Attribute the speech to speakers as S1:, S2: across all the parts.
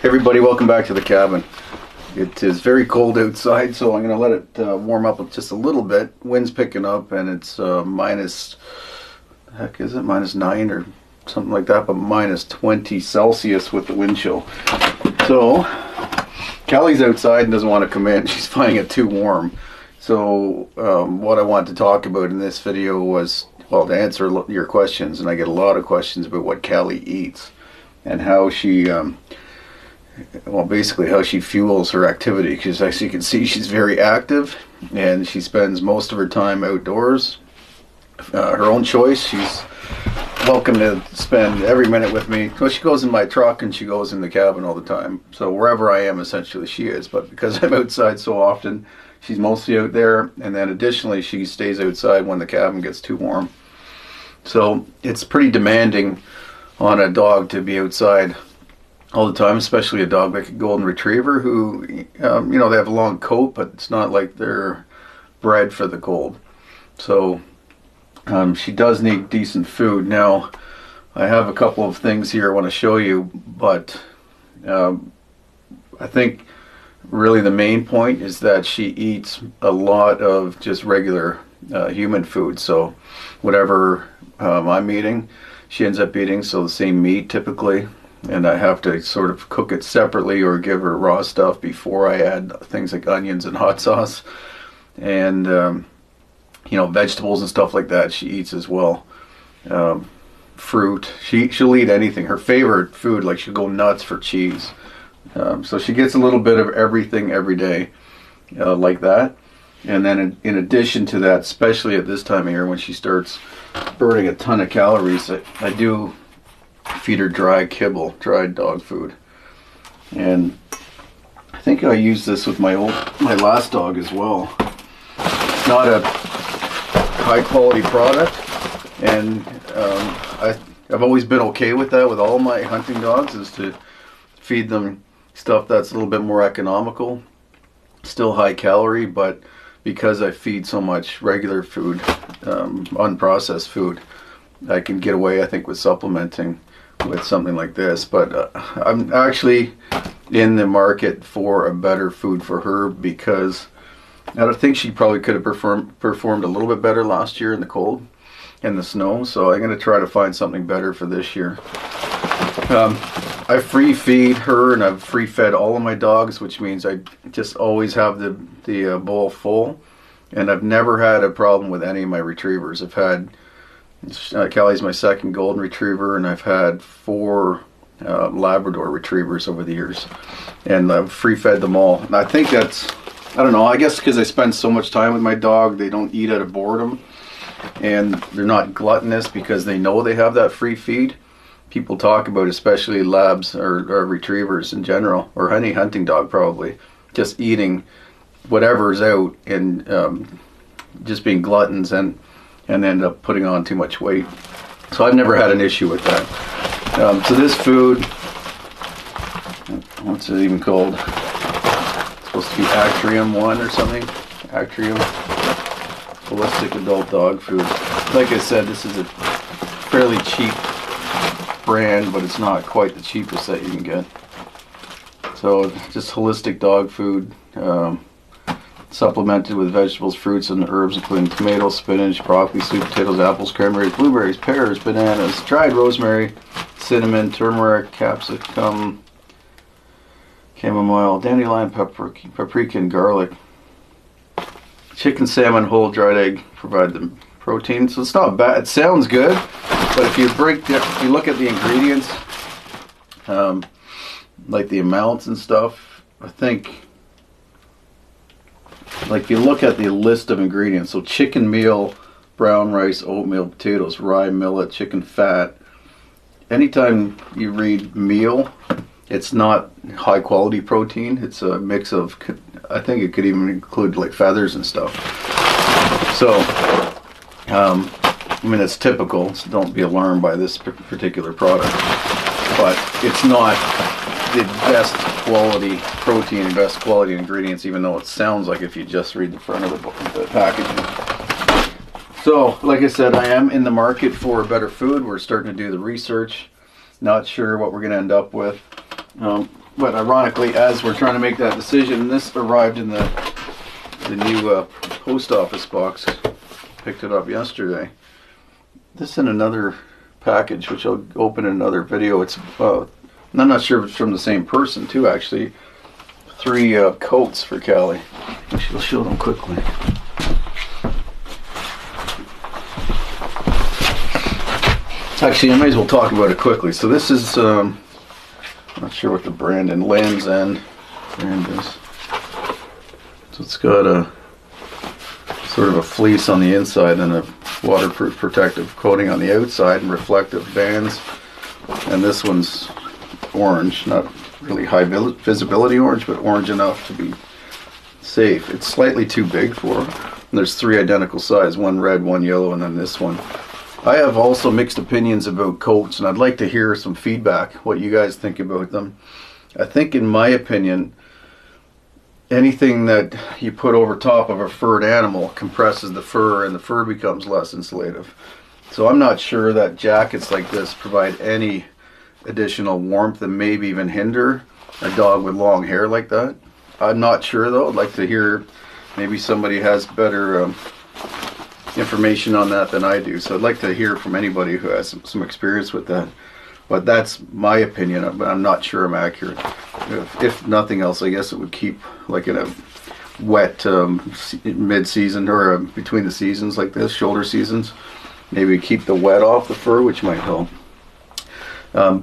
S1: Hey everybody, welcome back to the cabin. It is very cold outside, so I'm going to let it warm up just a little bit. Wind's picking up and it's minus 9 or something like that, but minus 20 Celsius with the wind chill. So Callie's outside and doesn't want to come in. She's finding it too warm. So what I wanted to talk about in this video was, well, to answer your questions, and I get a lot of questions about what Callie eats and how she well, basically how she fuels her activity, because as you can see, she's very active and she spends most of her time outdoors. Her own choice. She's welcome to spend every minute with me. Well, she goes in my truck and she goes in the cabin all the time. So wherever I am, essentially she is. But because I'm outside so often, she's mostly out there. And then additionally, she stays outside when the cabin gets too warm. So it's pretty demanding on a dog to be outside all the time, especially a dog like a golden retriever who, they have a long coat, but it's not like they're bred for the cold. So she does need decent food. Now, I have a couple of things here I want to show you, but I think really the main point is that she eats a lot of just regular human food. So whatever I'm eating, she ends up eating, so the same meat typically. And I have to sort of cook it separately or give her raw stuff before I add things like onions and hot sauce. And, vegetables and stuff like that she eats as well. Fruit. She'll eat anything. Her favorite food, like she'll go nuts for cheese. So she gets a little bit of everything every day like that. And then in addition to that, especially at this time of year when she starts burning a ton of calories, I do feed her dry kibble, dried dog food. And I think I used this with my last dog as well. It's not a high quality product, and I've always been okay with that with all my hunting dogs, is to feed them stuff that's a little bit more economical, still high calorie, but because I feed so much regular food, unprocessed food, I can get away, I think, with supplementing with something like this. But I'm actually in the market for a better food for her, because I think she probably could have performed a little bit better last year in the cold and the snow. So I'm going to try to find something better for this year. I free feed her, and I've free fed all of my dogs, which means I just always have the bowl full. And I've never had a problem with any of my retrievers. I've had Callie's my second golden retriever, and I've had 4 Labrador retrievers over the years, and I've free fed them all. And I think that's, I don't know, I guess because I spend so much time with my dog, they don't eat out of boredom, and they're not gluttonous because they know they have that free feed. People talk about, especially labs or retrievers in general, or any hunting dog probably, just eating whatever's out and just being gluttons and end up putting on too much weight. So I've never had an issue with that. So this food, what's it even called? It's supposed to be Atrium 1 or something. Atrium. Holistic Adult Dog Food. Like I said, this is a fairly cheap brand, but it's not quite the cheapest that you can get. So just holistic dog food. Supplemented with vegetables, fruits, and herbs, including tomatoes, spinach, broccoli, sweet potatoes, apples, cranberries, blueberries, pears, bananas, dried rosemary, cinnamon, turmeric, capsicum, chamomile, dandelion, paprika, and garlic. Chicken, salmon, whole, dried egg provide the protein. So it's not bad. It sounds good, but if you look at the ingredients, like the amounts and stuff, I think, like if you look at the list of ingredients, so chicken meal, brown rice, oatmeal, potatoes, rye, millet, chicken fat. Anytime you read meal, it's not high quality protein. It's a mix of, I think it could even include like feathers and stuff. So, it's typical, so don't be alarmed by this particular product. But it's not the best quality protein and best quality ingredients, even though it sounds like if you just read the front of the packaging. So, like I said, I am in the market for better food. We're starting to do the research. Not sure what we're going to end up with. But ironically, as we're trying to make that decision, this arrived in the new post office box. Picked it up yesterday. This in another package, which I'll open in another video. It's I'm not sure if it's from the same person too, actually. 3 coats for Callie. I'll show them quickly. Actually, I may as well talk about it quickly. So this is, I'm not sure what the brand and Land's End brand is. So it's got a sort of a fleece on the inside and a waterproof protective coating on the outside and reflective bands. And this one's orange, not really high visibility orange, but orange enough to be safe. It's slightly too big for her. And there's 3 identical sizes, one red, one yellow, and then this one. I have also mixed opinions about coats, and I'd like to hear some feedback, what you guys think about them. I think, in my opinion, anything that you put over top of a furred animal compresses the fur, and the fur becomes less insulative. So I'm not sure that jackets like this provide any additional warmth and maybe even hinder a dog with long hair like that. I'm not sure though. I'd like to hear, maybe somebody has better information on that than I do. So I'd like to hear from anybody who has some experience with that. But that's my opinion, but I'm not sure I'm accurate. If nothing else, I guess it would keep, like in a wet mid-season or between the seasons like this, shoulder seasons, maybe keep the wet off the fur, which might help.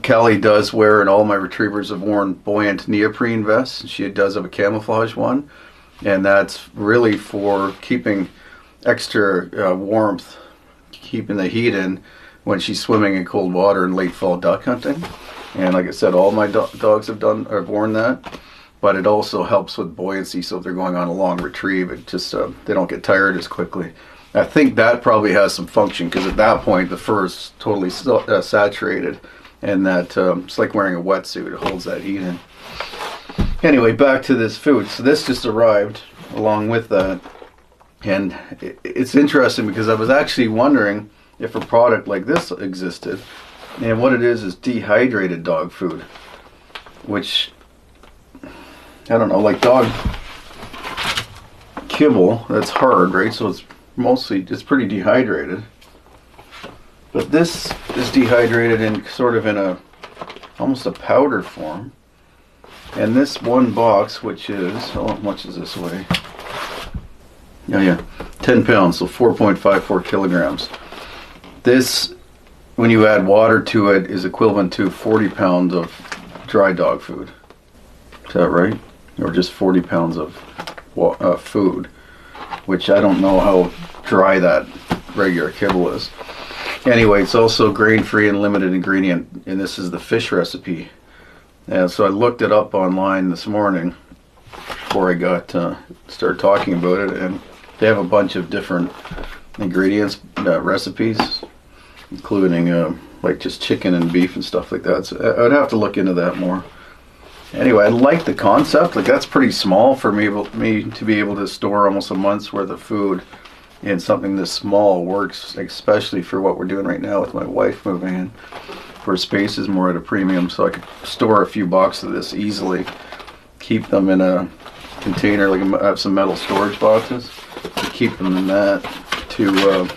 S1: Callie does wear, and all my retrievers have worn, buoyant neoprene vests. She does have a camouflage one, and that's really for keeping extra warmth, keeping the heat in when she's swimming in cold water in late fall duck hunting. And like I said, all my dogs have worn that, but it also helps with buoyancy. So if they're going on a long retrieve, it just they don't get tired as quickly. I think that probably has some function, because at that point the fur is totally saturated, and that it's like wearing a wetsuit. It holds that heat in. Anyway, back to this food. So this just arrived along with that, and it's interesting because I was actually wondering if a product like this existed. And what it is dehydrated dog food, which, I don't know, like dog kibble, that's hard, right? So it's pretty dehydrated. But this is dehydrated in sort of in almost a powder form. And this one box, which is, how much does this weigh? Yeah, 10 pounds, so 4.54 kilograms. This, when you add water to it, is equivalent to 40 pounds of dry dog food. Is that right? Or just 40 pounds of food, which I don't know how dry that regular kibble is. Anyway, it's also grain-free and limited ingredient, and this is the fish recipe. And so I looked it up online this morning before I started talking about it, and they have a bunch of different ingredients, recipes, including like just chicken and beef and stuff like that. So I'd have to look into that more. Anyway, I like the concept. Like, that's pretty small for me to be able to store almost a month's worth of food in something this small. Works especially for what we're doing right now with my wife moving in, where space is more at a premium. So I could store a few boxes of this easily, keep them in a container. Like, I have some metal storage boxes, to keep them in that, to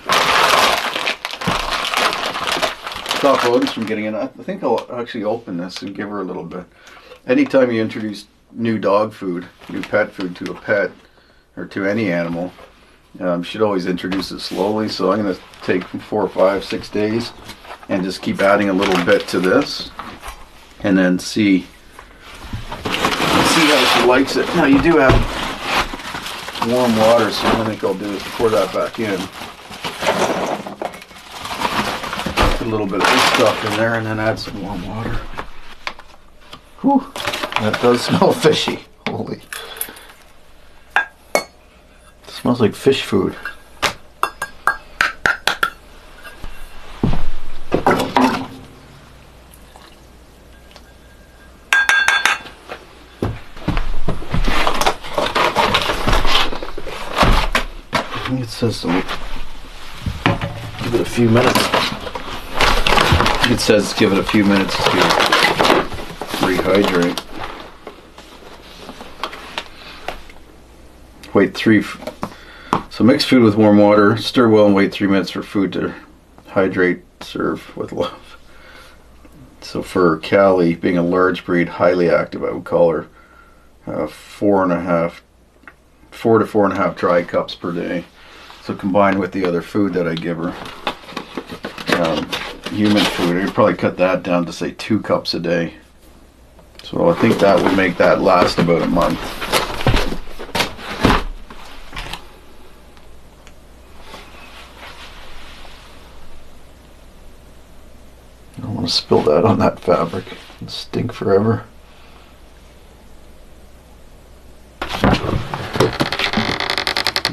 S1: stop rodents from getting in. I think I'll actually open this and give her a little bit. Anytime you introduce new dog food, new pet food to a pet or to any animal, you should always introduce it slowly. So I'm going to take 4, 5, 6 days and just keep adding a little bit to this, and then see how she likes it. Now, you do have warm water, so what I think I'll do is pour that back in. Put a little bit of this stuff in there and then add some warm water. Whew, that does smell fishy. Holy. It smells like fish food. I think it says to give it a few minutes. It says give it a few minutes to rehydrate. Wait so mix food with warm water, stir well and wait 3 minutes for food to hydrate. Serve with love. So for Callie, being a large breed, highly active, I would call her 4 to 4.5 dry cups per day. So combined with the other food that I give her, human food, I'd probably cut that down to say 2 cups a day. So I think that would make that last about a month. I don't want to spill that on that fabric. It'll stink forever.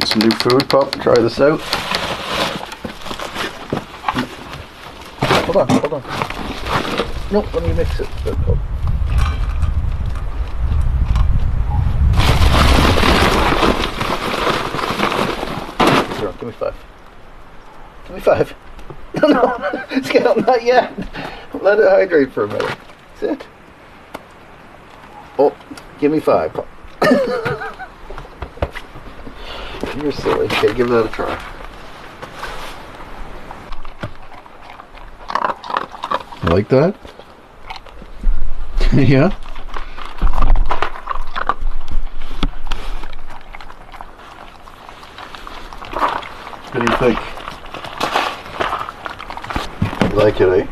S1: Some new food, pup. Try this out. Hold on. Nope, let me mix it. Here, give me 5. Give me 5. No, Scale, not yet. Let it hydrate for a minute. That's it. Oh, give me 5, pup. You're silly. Okay, give that a try. You like that? Yeah? What do you think? You like it, eh?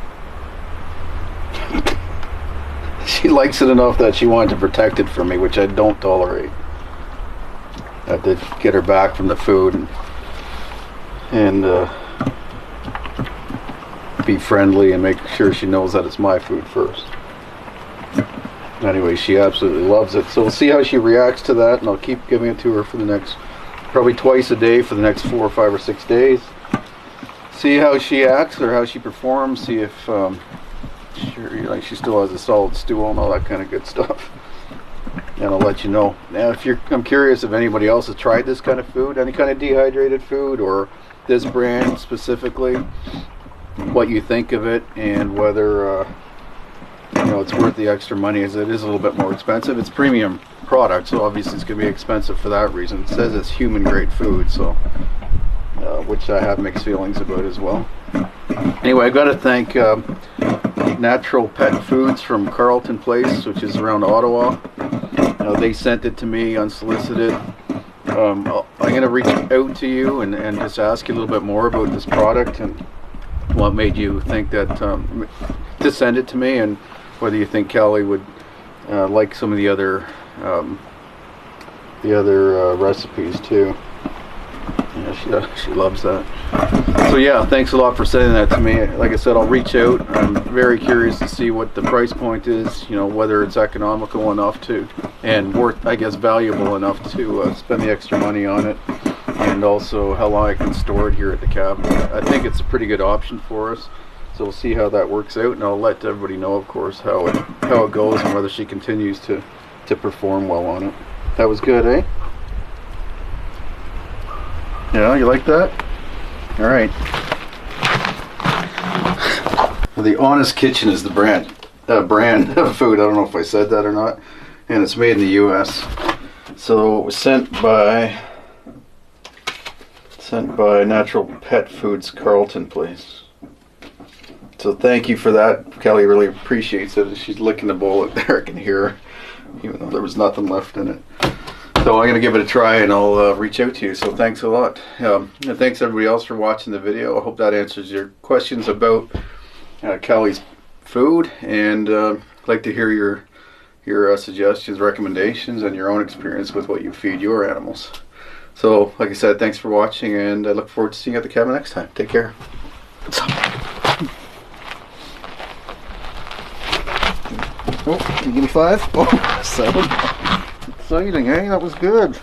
S1: She likes it enough that she wanted to protect it from me, which I don't tolerate. I had to get her back from the food and be friendly and make sure she knows that it's my food first. Anyway, she absolutely loves it. So we'll see how she reacts to that, and I'll keep giving it to her for the next, probably twice a day for the next 4 or 5 or 6 days. See how she acts or how she performs. See if she still has a solid stool and all that kind of good stuff. And I'll let you know. Now, I'm curious if anybody else has tried this kind of food, any kind of dehydrated food, or this brand specifically, what you think of it, and whether it's worth the extra money, as it is a little bit more expensive. It's premium product, so obviously it's going to be expensive for that reason. It says it's human grade food, so which I have mixed feelings about as well. Anyway, I've got to thank Natural Pet Foods from Carleton Place, which is around Ottawa. They sent it to me unsolicited. I'm going to reach out to you and just ask you a little bit more about this product and what made you think that to send it to me, and whether you think Callie would like some of the other recipes too. Yeah, she loves that. So yeah, thanks a lot for sending that to me. Like I said, I'll reach out. I'm very curious to see what the price point is, whether it's economical enough to, and worth, I guess, valuable enough to spend the extra money on it, and also how long I can store it here at the cabin. I think it's a pretty good option for us. So we'll see how that works out, and I'll let everybody know, of course, how it goes and whether she continues to perform well on it. That was good, eh? Yeah, you like that? All right. The Honest Kitchen is the brand of food. I don't know if I said that or not. And it's made in the U.S. So it was sent by Natural Pet Foods Carleton Place. So thank you for that. Kelly really appreciates it. She's licking the bowl up there. I can hear her, even though there was nothing left in it. So I'm going to give it a try, and I'll reach out to you. So thanks a lot. And thanks everybody else for watching the video. I hope that answers your questions about Callie's food, and I'd like to hear your suggestions, recommendations, and your own experience with what you feed your animals. So like I said, thanks for watching, and I look forward to seeing you at the cabin next time. Take care. Oh, can you give me 5? Oh, 7. Exciting, eh? That was good.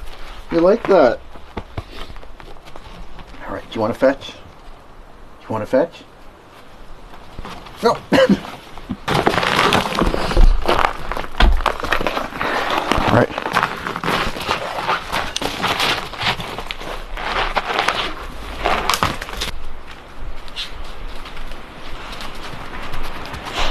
S1: You like that? All right, do you want to fetch? No.